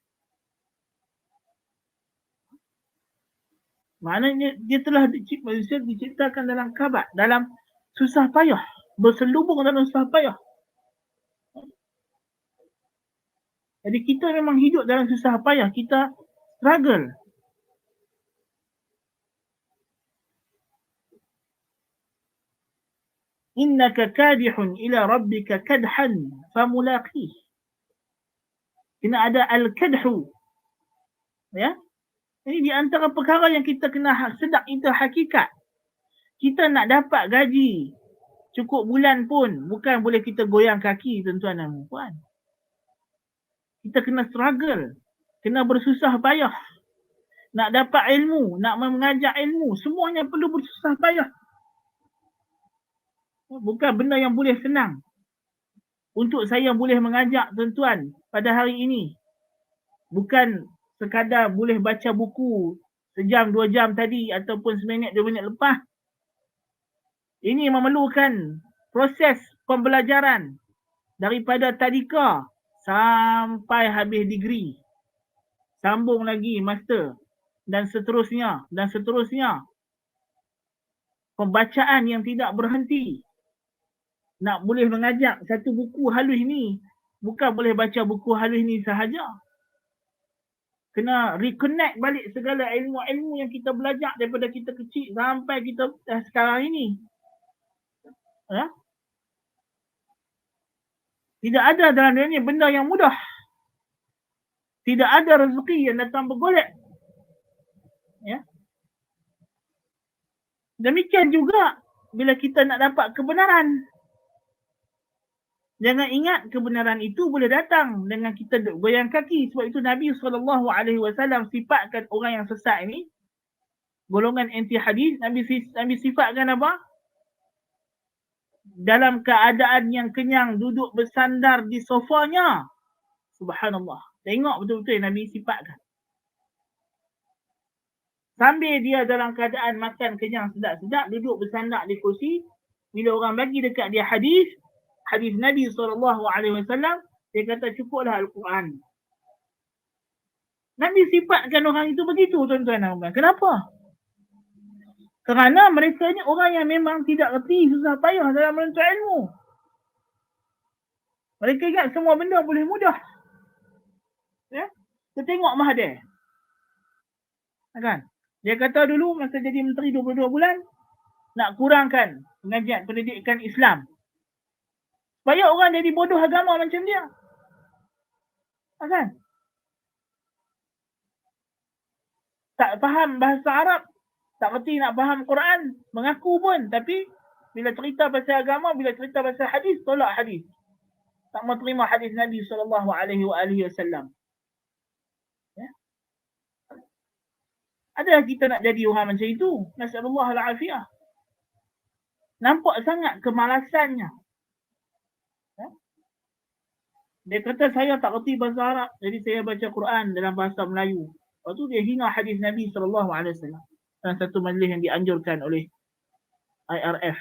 Maknanya dia telah manusia diciptakan dalam kabad, dalam susah payah, berselubung dalam susah payah. Jadi kita memang hidup dalam susah payah, kita struggle. Innaka kadihun ila rabbika kadhan famulaqih. Kena ada al-kadhu. Ya? Ini di antara perkara yang kita kena sedar itu hakikat. Kita nak dapat gaji cukup bulan pun bukan boleh kita goyang kaki tuan-tuan dan puan. Kita kena struggle. Kena bersusah payah. Nak dapat ilmu, nak mengajar ilmu, semuanya perlu bersusah payah. Bukan benda yang boleh senang. Untuk saya boleh mengajak tuan-tuan pada hari ini. Bukan sekadar boleh baca buku sejam, 2 jam tadi ataupun seminit, 2 minit lepas. Ini memerlukan proses pembelajaran daripada tadika sampai habis degree. Sambung lagi master dan seterusnya dan seterusnya. Pembacaan yang tidak berhenti. Nak boleh mengajak satu buku halus ni, bukan boleh baca buku halus ni sahaja. Kena reconnect balik segala ilmu-ilmu yang kita belajar daripada kita kecil sampai kita sekarang ini. Ya? Tidak ada dalam dunia ni benda yang mudah. Tidak ada rezeki yang datang bergolek. Ya? Demikian juga bila kita nak dapat kebenaran. Jangan ingat kebenaran itu boleh datang dengan kita goyang kaki. Sebab itu Nabi SAW sifatkan orang yang sesat ini, golongan anti hadis, Nabi sifatkan apa? Dalam keadaan yang kenyang, duduk bersandar di sofanya. Subhanallah. Tengok betul-betul yang Nabi sifatkan. Sambil dia dalam keadaan makan kenyang sedap-sedap, duduk bersandar di kursi. Bila orang bagi dekat dia hadis Nabi SAW, dia kata cukuplah Al-Quran. Nabi sifatkan orang itu begitu, tuan-tuan dan puan. Kenapa? Kerana mereka ni orang yang memang tidak reti susah payah dalam menuntut ilmu. Mereka ingat semua benda boleh mudah. Ya? Kita tengok Mahathir. Kan? Dia kata dulu masa jadi menteri 22 bulan, nak kurangkan pengajian pendidikan Islam. Supaya orang jadi bodoh agama macam dia. Kan? Tak faham bahasa Arab, tak reti nak faham Quran, mengaku pun. Tapi bila cerita pasal agama, bila cerita pasal hadis, tolak hadis. Tak mau terima hadis Nabi SAW. Ya? Adakah kita nak jadi orang macam itu? Nasallallahu al-afiyah. Nampak sangat kemalasannya. Dia kata saya tak reti bahasa Arab, jadi saya baca Quran dalam bahasa Melayu. Lepas tu dia hina hadis Nabi SAW dalam satu majlis yang dianjurkan oleh IRF.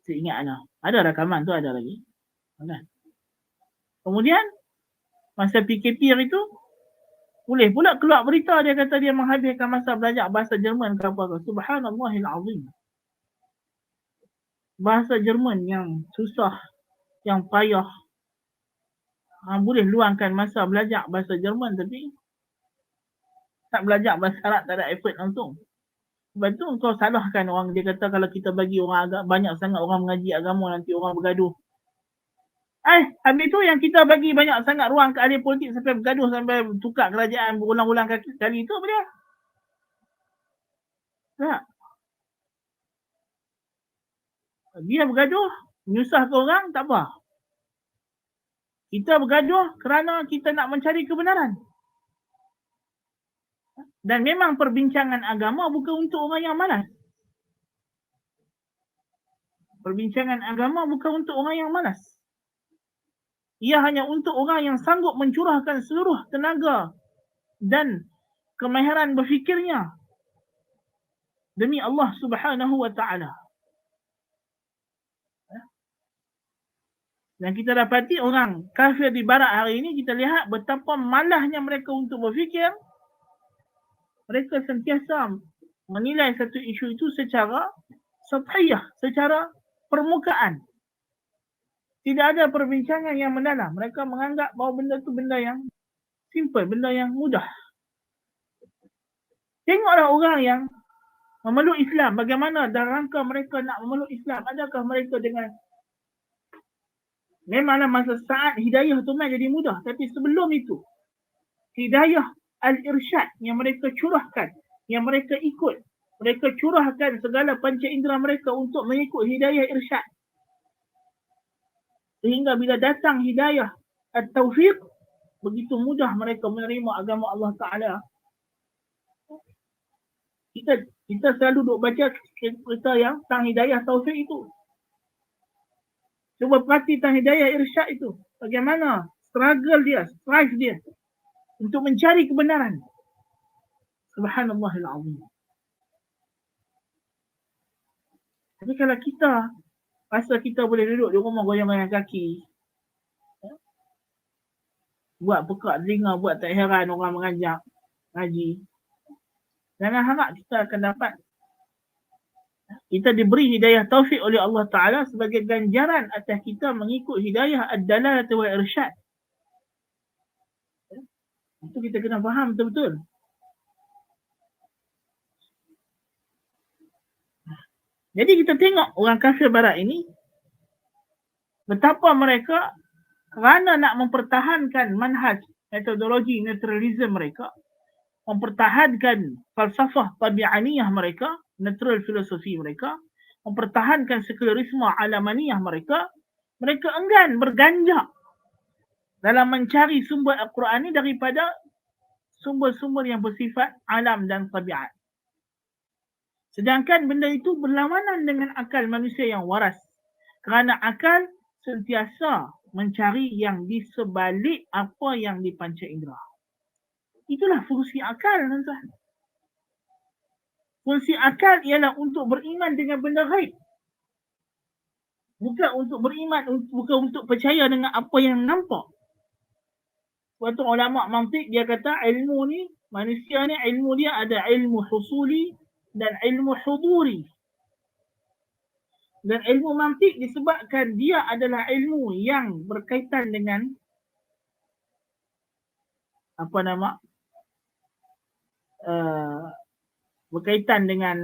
Saya ingat ada rakaman tu, ada lagi. Kemudian masa PKP hari tu boleh pula keluar berita dia kata dia menghabiskan masa belajar bahasa Jerman ke apa. Subhanallahil azim. Bahasa Jerman yang susah, yang payah. Boleh luangkan masa belajar bahasa Jerman, tapi tak belajar bahasa Arab, tak ada effort langsung. Sebab tu kau salahkan orang. Dia kata kalau kita bagi orang banyak sangat orang mengaji agama, nanti orang bergaduh. Habis tu yang kita bagi banyak sangat ruang ke ahli politik sampai bergaduh, sampai tukar kerajaan berulang-ulang kali itu apa dia? Tak. Dia bergaduh, menyusahkan orang, tak apa. Kita bergaduh kerana kita nak mencari kebenaran. Dan memang perbincangan agama bukan untuk orang yang malas. Perbincangan agama bukan untuk orang yang malas. Ia hanya untuk orang yang sanggup mencurahkan seluruh tenaga dan kemahiran berfikirnya demi Allah Subhanahu wa ta'ala. Dan kita dapati orang kafir di barat hari ini, kita lihat betapa malahnya mereka untuk berfikir. Mereka sentiasa menilai satu isu itu secara sathiyah, secara permukaan. Tidak ada perbincangan yang mendalam. Mereka menganggap bahawa benda itu benda yang simple, benda yang mudah. Tengoklah orang yang memeluk Islam, bagaimana dalam rangka mereka nak memeluk Islam. Adakah mereka dengan memanglah masa saat hidayah tu jadi mudah. Tapi sebelum itu, hidayah al-irsyad yang mereka curahkan, yang mereka ikut. Mereka curahkan segala panca indera mereka untuk mengikut hidayah irsyad. Sehingga bila datang hidayah at-taufiq, begitu mudah mereka menerima agama Allah Ta'ala. Kita selalu duk baca cerita yang tentang hidayah taufiq itu. Cuba perhati tentang hidayah irsyad itu. Bagaimana struggle dia, strive dia untuk mencari kebenaran. Subhanallahil azim. Tapi kalau kita rasa kita boleh duduk di rumah goyang-goyang kaki, buat pekak telinga, buat tak heran orang mengajak ngaji, jangan harap kita akan dapat. Kita diberi hidayah taufik oleh Allah Ta'ala sebagai ganjaran atas kita mengikut hidayah ad-dalalah wa irsyad. Itu kita kena faham betul-betul. Jadi kita tengok orang kafir barat ini, betapa mereka kerana nak mempertahankan manhaj metodologi naturalism mereka, mempertahankan falsafah tabi'aniyah mereka, natural filosofi mereka, mempertahankan sekularisme alamaniyah mereka, mereka enggan berganjak dalam mencari sumber Al-Quran ini daripada sumber-sumber yang bersifat alam dan tabiat. Sedangkan benda itu berlawanan dengan akal manusia yang waras. Kerana akal sentiasa mencari yang di sebalik apa yang dipanca indera. Itulah fungsi akal, tuan-tuan. Fungsi akal ialah untuk beriman dengan benda ghaib. Bukan untuk beriman, bukan untuk percaya dengan apa yang nampak. Waktu ulama mantik dia kata ilmu ni, manusia ni ilmu dia ada ilmu husuli dan ilmu huduri. Dan ilmu mantik disebabkan dia adalah ilmu yang berkaitan dengan berkaitan dengan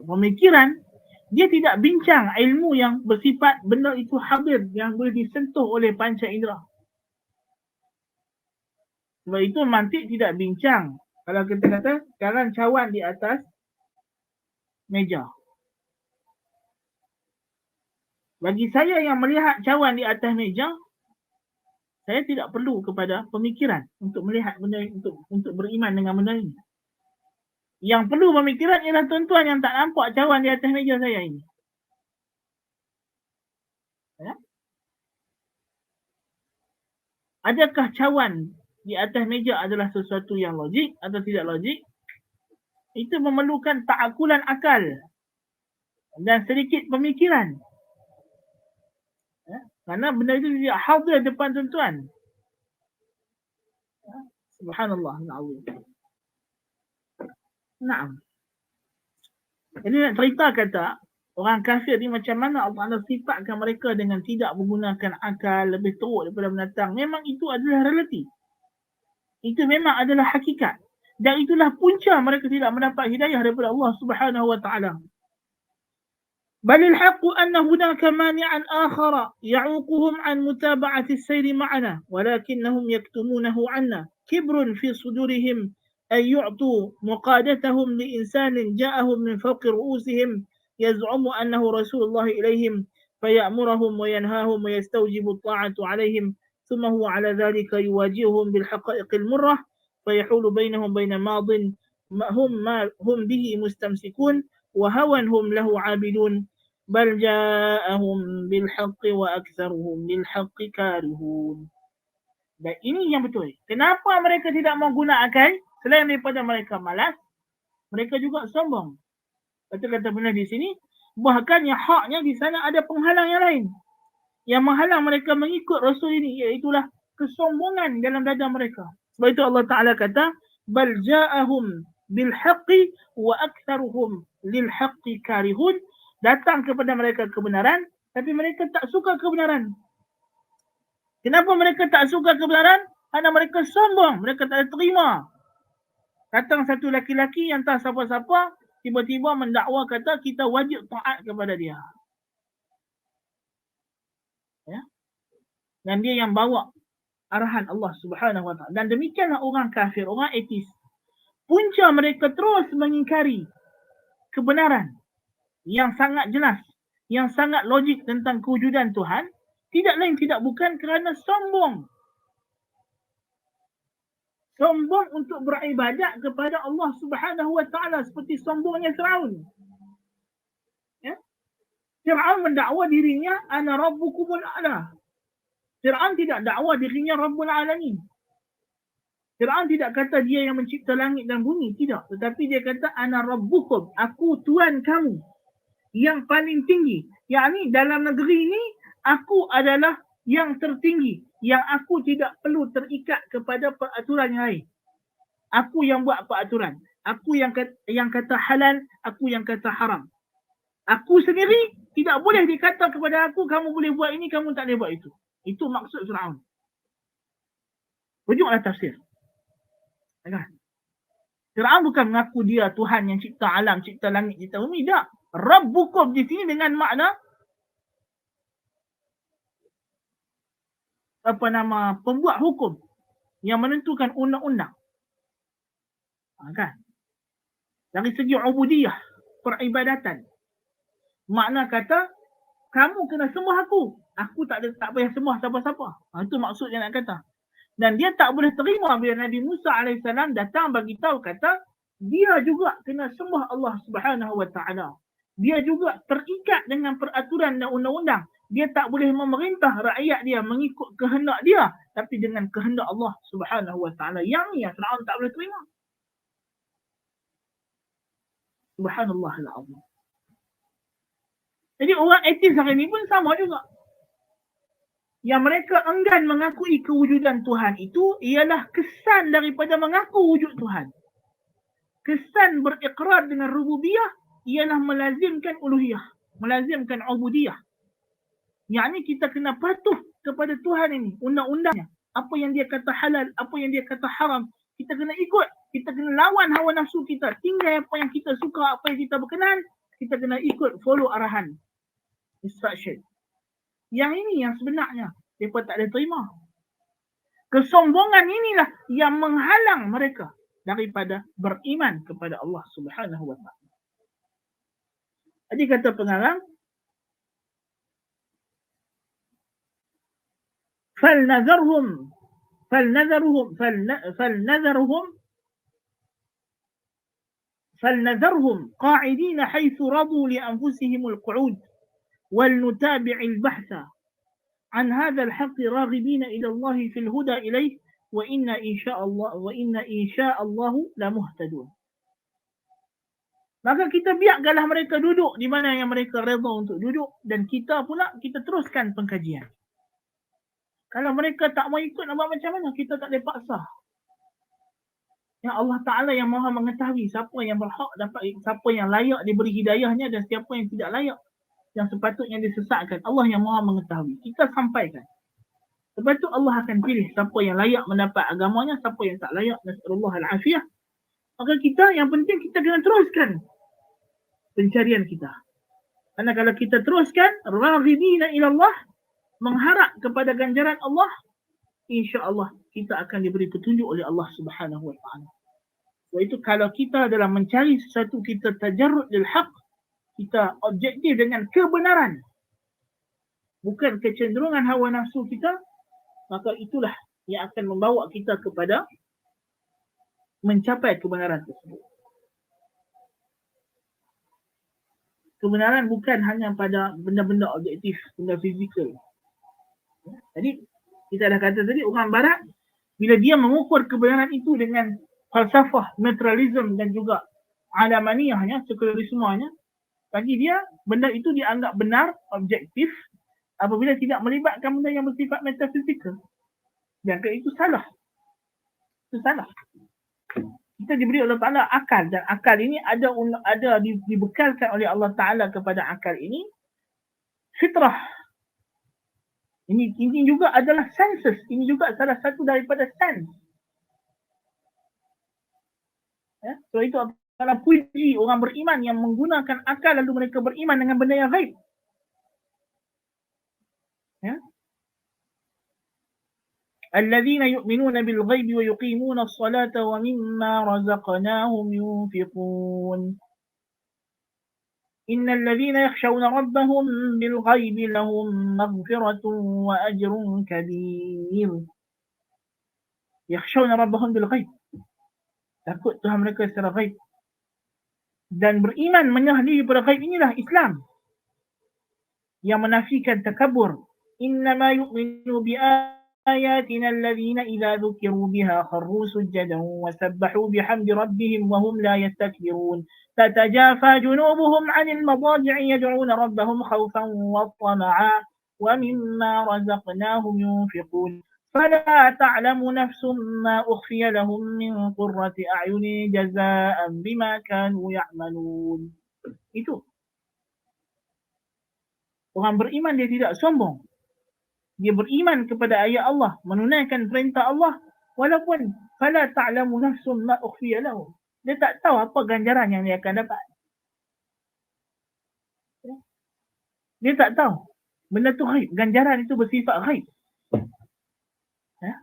pemikiran. Dia tidak bincang ilmu yang bersifat benda itu hadir, yang boleh disentuh oleh panca indera. Sebab itu mantik tidak bincang. Kalau kita kata sekarang cawan di atas meja. Bagi saya yang melihat cawan di atas meja, saya tidak perlu kepada pemikiran untuk melihat benda, untuk beriman dengan benda ini. Yang perlu pemikiran ialah tuan-tuan yang tak nampak cawan di atas meja saya ini. Ya? Adakah cawan di atas meja adalah sesuatu yang logik atau tidak logik? Itu memerlukan ta'akulan akal dan sedikit pemikiran. Ya? Karena benda itu tidak hadir depan tuan-tuan. Ya? Subhanallah. Naam. Jadi nak cerita kata, orang kafir ni macam mana Allah sifatkan mereka dengan tidak menggunakan akal, lebih teruk daripada binatang. Memang itu adalah realiti. Itu memang adalah hakikat. Dan itulah punca mereka tidak mendapat hidayah daripada Allah Subhanahu wa taala. بل الحق أن هناك مانعا آخر يعوقهم عن متابعة السير معنا ولكنهم يكتمونه عنا كبر في صدورهم أن يعطوا مقادتهم لإنسان جاءهم من فوق رؤوسهم يزعم أنه رسول الله إليهم فيأمرهم وينهاهم ويستوجب الطاعة عليهم ثم هو على ذلك يواجههم بالحقائق المرة فيحول بينهم بين ماض هم به مستمسكون وهوى هم له عابدون بل جاءهم بالحق وأكثرهم للحق كارهون. Dan ini yang betul. Kenapa mereka tidak mau guna akal? Selain daripada mereka malas, mereka juga sombong. Kata-kata benar di sini, bahkan yang haknya di sana ada penghalang yang lain. Yang menghalang mereka mengikut Rasul ini, iaitulah kesombongan dalam dada mereka. Sebab itu Allah Ta'ala kata, bal ja'ahum bilhaqqi wa aktharuhum lilhaqqi karihun. Datang kepada mereka kebenaran, tapi mereka tak suka kebenaran. Kenapa mereka tak suka kebenaran? Karena mereka sombong, mereka tak terima. Datang satu laki-laki yang tak siapa-siapa, tiba-tiba mendakwa kata kita wajib taat kepada dia. Ya? Dan dia yang bawa arahan Allah Subhanahu wa taala. Dan demikianlah orang kafir, orang ateis. Punca mereka terus mengingkari kebenaran yang sangat jelas, yang sangat logik tentang kewujudan Tuhan, tidak lain tidak bukan kerana sombong. Sombong untuk beribadat kepada Allah Subhanahu wa taala seperti sombongnya Firaun. Ya? Firaun mendakwa dirinya ana rabbukumul a'la. Firaun tidak dakwa dirinya Rabbul Alamin. Firaun tidak kata dia yang mencipta langit dan bumi, tidak. Tetapi dia kata ana rabbukum, aku Tuhan kamu yang paling tinggi. Yakni dalam negeri ini aku adalah yang tertinggi, yang aku tidak perlu terikat kepada peraturan yang lain. Aku yang buat peraturan. Aku yang kata halal, aku yang kata haram. Aku sendiri tidak boleh dikata kepada aku kamu boleh buat ini, kamu tak boleh buat itu. Itu maksud Firaun. Rujuklah tafsir. Firaun bukan mengaku dia Tuhan yang cipta alam, cipta langit, cipta bumi. Tak. Rabbukum di sini dengan makna pembuat hukum yang menentukan undang-undang. Kan? Dari segi ubudiyah, peribadatan. Makna kata kamu kena sembah aku. Aku tak payah sembah siapa-siapa. Itu maksud dia nak kata. Dan dia tak boleh terima bila Nabi Musa AS datang bagi tahu kata dia juga kena sembah Allah Subhanahu wa taala. Dia juga terikat dengan peraturan dan undang-undang. Dia tak boleh memerintah rakyat dia mengikut kehendak dia, tapi dengan kehendak Allah Subhanahu wa taala. Yang ni yang Firaun tak boleh terima. Subhanallahil azim. Jadi orang ateis hari ni pun sama juga. Yang mereka enggan mengakui kewujudan Tuhan itu ialah kesan daripada mengaku wujud Tuhan. Kesan berikrar dengan rububiyah ialah melazimkan uluhiyah, melazimkan ubudiyah. Yakni kita kena patuh kepada Tuhan ini, undang-undangnya. Apa yang dia kata halal, apa yang dia kata haram, kita kena ikut. Kita kena lawan hawa nafsu kita. Tinggal apa yang kita suka, apa yang kita berkenan, kita kena ikut, follow arahan. Instruction. Yang ini yang sebenarnya mereka tak ada terima. Kesombongan inilah yang menghalang mereka daripada beriman kepada Allah Subhanahu wa taala. Jadi kata pengarang, فلنذرهم قاعدين حيث رضوا لأنفسهم القعود ولنتابع البحث عن هذا الحق راغبين إلى الله في الهدى إليه وإن إن شاء الله لمهتدون. Maka kita biarkanlah mereka duduk di mana yang mereka redha untuk duduk dan kita pula kita teruskan pengkajian. Kalau mereka tak mau ikut nak buat macam mana, kita tak boleh paksa. Ya Allah Ta'ala yang maha mengetahui siapa yang berhak dapat, siapa yang layak diberi hidayahnya dan siapa yang tidak layak, yang sepatutnya disesatkan. Allah yang maha mengetahui. Kita sampaikan. Lepas tu Allah akan pilih siapa yang layak mendapat agamanya, siapa yang tak layak. Nasrullah al-afiyah. Maka kita yang penting kita kena teruskan pencarian kita. Karena kalau kita teruskan raghibina ilallah, mengharap kepada ganjaran Allah, insya-Allah kita akan diberi petunjuk oleh Allah Subhanahu wa taala. Sebab itu kalau kita dalam mencari sesuatu kita tajarrud lil haq, kita objektif dengan kebenaran, bukan kecenderungan hawa nafsu kita, maka itulah yang akan membawa kita kepada mencapai kebenaran tersebut. Kebenaran bukan hanya pada benda-benda objektif, benda fizikal. Jadi, kita dah kata tadi, orang barat, bila dia mengukur kebenaran itu dengan falsafah, naturalism dan juga alamaniyahnya, sekularismenya, bagi dia, benda itu dianggap benar, objektif, apabila tidak melibatkan benda yang bersifat metafizikal. Dan itu salah. Itu salah. Kita diberi Allah Ta'ala akal, dan akal ini ada dibekalkan oleh Allah Ta'ala kepada akal ini fitrah. Ini juga adalah senses. Ini juga salah satu daripada sense. Ya, so itu adalah puji orang beriman yang menggunakan akal lalu mereka beriman dengan benda yang ghaib. Ya. الذين يؤمنون بالغيب ويقيمون الصلاة ومما رزقناهم ينفقون إن الذين يخشون ربهم بالغيب لهم مغفرة وأجر كبير. يخشون ربهم بالغيب, takut Tuhan mereka secara ghaib, dan beriman menyerah diri pada ghaib. Inilah Islam yang menafikan takabur. إنما يؤمنوا آياتنا الذين إذا ذكروا بها خروا سجدا وسبحوا بحمد ربهم وهم لا يستكبرون تتجافى جنوبهم عن المضاجع يدعون ربهم خوفا وطمعا ومما رزقناهم ينفقون فلا تعلم نفس ما أخفي لهم من قرة أعين جزاء بما كانوا يعملون. Itu orang beriman, dia tidak sombong. Dia beriman kepada ayat Allah, menunaikan perintah Allah, walaupun fala ta'lamu nafsun ma ukhfiya lahum. Dia tak tahu apa ganjaran yang dia akan dapat. Dia tak tahu. Benda tu ghaib. Ganjaran itu bersifat ghaib. Ya?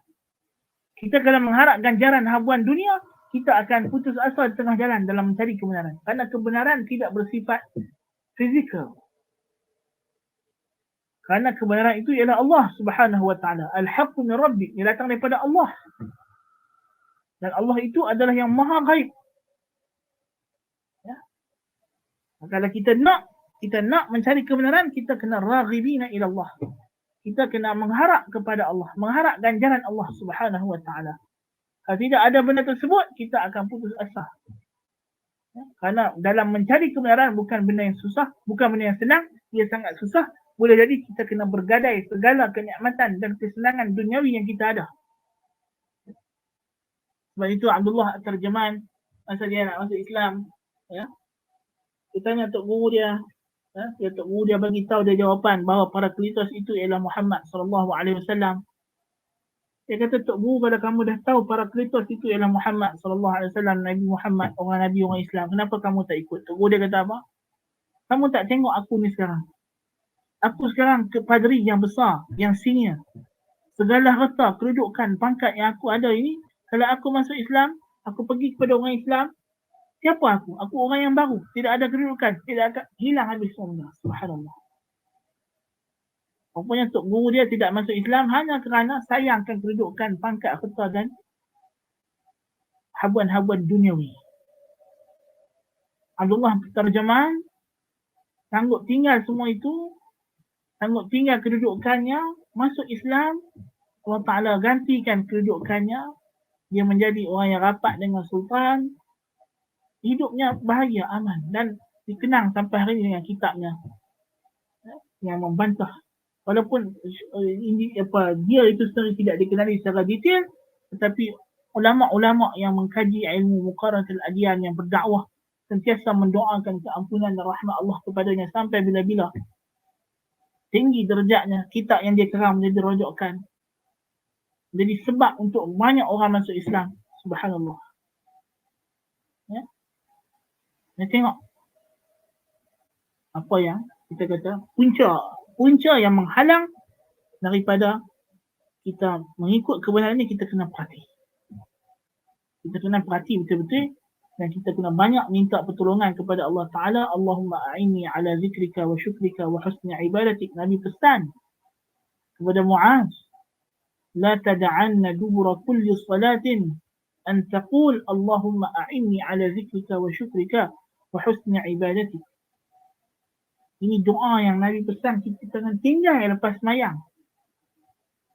Kita kalau mengharap ganjaran habuan dunia, kita akan putus asa di tengah jalan dalam mencari kebenaran. Karena kebenaran tidak bersifat fizikal. Karena kebenaran itu ialah Allah Subhanahu wa taala. Al-haqqu min Rabbi, ia datang daripada Allah. Dan Allah itu adalah yang maha ghaib. Ya. Kalau kita nak mencari kebenaran, kita kena raghibina ila Allah. Kita kena mengharap kepada Allah, mengharap ganjaran Allah Subhanahu wa taala. Kalau tidak ada benda tersebut, kita akan putus asa. Ya. Karena dalam mencari kebenaran bukan benda yang susah, bukan benda yang senang, dia sangat susah. Boleh jadi kita kena bergadai segala kenikmatan dan kesenangan duniawi yang kita ada. Sebab itu Abdullah terjemahan masa dia nak masuk Islam, ya, dia tanya Tok Guru dia, ya, Tok Guru dia bagi tahu dia jawapan bahawa Parakletos itu ialah Muhammad sallallahu alaihi wasallam. Dia kata, Tok Guru, kalau kamu dah tahu Parakletos itu ialah Muhammad sallallahu alaihi wasallam, Nabi Muhammad, orang Nabi, orang Islam, kenapa kamu tak ikut? Tok Guru dia kata apa? Kamu tak tengok aku ni sekarang. Aku sekarang kepadri yang besar, yang senior. Segala harta, kedudukan, pangkat yang aku ada ini, kalau aku masuk Islam, aku pergi kepada orang Islam, siapa aku? Aku orang yang baru, tidak ada kedudukan, tidak akan hilang habis semua. Subhanallah. Rupanya Tok Guru dia tidak masuk Islam hanya kerana sayangkan kedudukan, pangkat, harta dan habuan-habuan duniawi. Abdullah terjemahan, sanggup tinggal semua itu, sanggup tinggal kedudukannya, masuk Islam, Allah Ta'ala gantikan kedudukannya, dia menjadi orang yang rapat dengan sultan, hidupnya bahagia, aman, dan dikenang sampai hari ini dengan kitabnya yang membantah. Walaupun dia itu sendiri tidak dikenali secara detail, tetapi ulama-ulama yang mengkaji ilmu muqaranatul adyan yang berdakwah sentiasa mendoakan keampunan dan rahmat Allah kepadanya sampai bila-bila. Tinggi derajatnya, kitab yang dia kerang menjadi rujukan. Jadi sebab untuk banyak orang masuk Islam. Subhanallah. Ya. Kita tengok apa yang kita kata punca yang menghalang daripada kita mengikut kebenaran ini, kita kena perhati. Kita kena perhati betul-betul dan kita kena banyak minta pertolongan kepada Allah Ta'ala. Allahumma a'inni ala zikrika wa syukrika wa husni ibadatik. Nabi pesan kepada Muaz, la tada'anna dubura kulli salatin an taqul Allahumma a'inni ala zikrika wa syukrika wa husni ibadatik. Ini doa yang Nabi pesan kita jangan tinggal lepas semayang.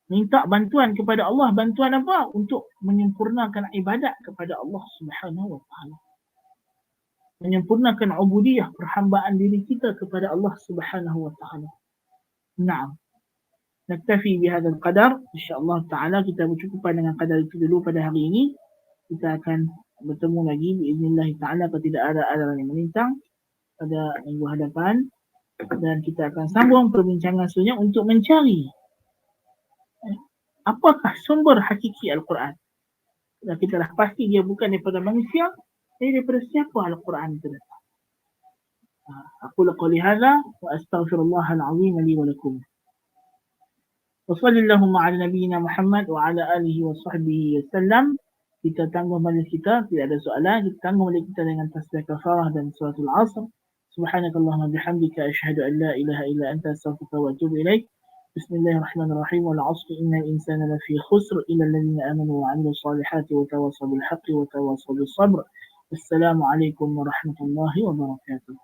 Minta bantuan kepada Allah. Bantuan apa? Untuk menyempurnakan ibadat kepada Allah Subhanahu wa ta'ala. Menyempurnakan ubudiyah, perhambaan diri kita kepada Allah Subhanahu wa ta'ala. Naam. Naktafi bihadzal qadar. InsyaAllah ta'ala kita bercukupan dengan qadar itu dulu pada hari ini. Kita akan bertemu lagi biiznillah ta'ala kalau tidak ada ajaran yang melintang pada minggu hadapan. Dan kita akan sambung perbincangan selanjutnya untuk mencari apakah sumber hakiki Al-Quran. Dan kita dah pasti dia bukan daripada manusia, tapi daripada siapa Al-Quran itu datang. Aku laqali hadha wa astaghfirullah al-azim li wa lakum. Wa sallallahu ala nabiyyina Muhammad wa ala alihi wa sahbihi wasallam. Kita tangguh majlis kita, tidak ada soalan. Kita tangguh majlis kita dengan tasbih kafarah dan suratul asr. Subhanakallahumma bihamdika asyhadu an la ilaha illa anta astaghfiruka wa atubu ilaik. Bismillahirrahmanirrahim. Wal 'asri innal insana lafi khusr illa alladhina amanu wa 'amilus solihati wa tawassaw bil haqqi wa tawassaw bis sabr. Assalamualaikum warahmatullahi wabarakatuh.